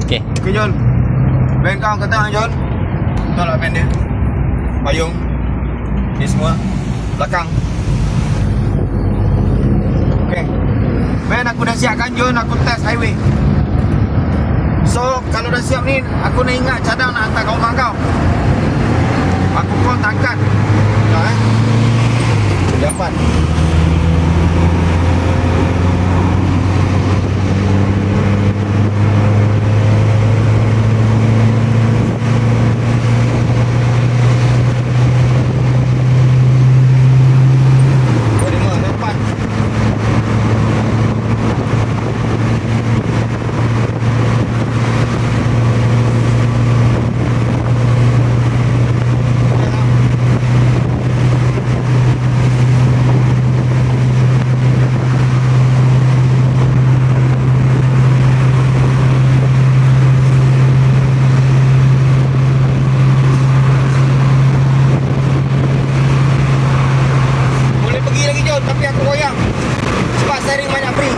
Okey. Okay John, van kau kata John. Tolak van dia. Payung ni semua belakang. Okay, van aku dah siapkan John. Aku test highway. So kalau dah siap ni, aku nak ingat cadang nak hantar kat rumah kau. Aku call tangkat. Dah dapat. Tapi aku goyang sebab steering banyak free.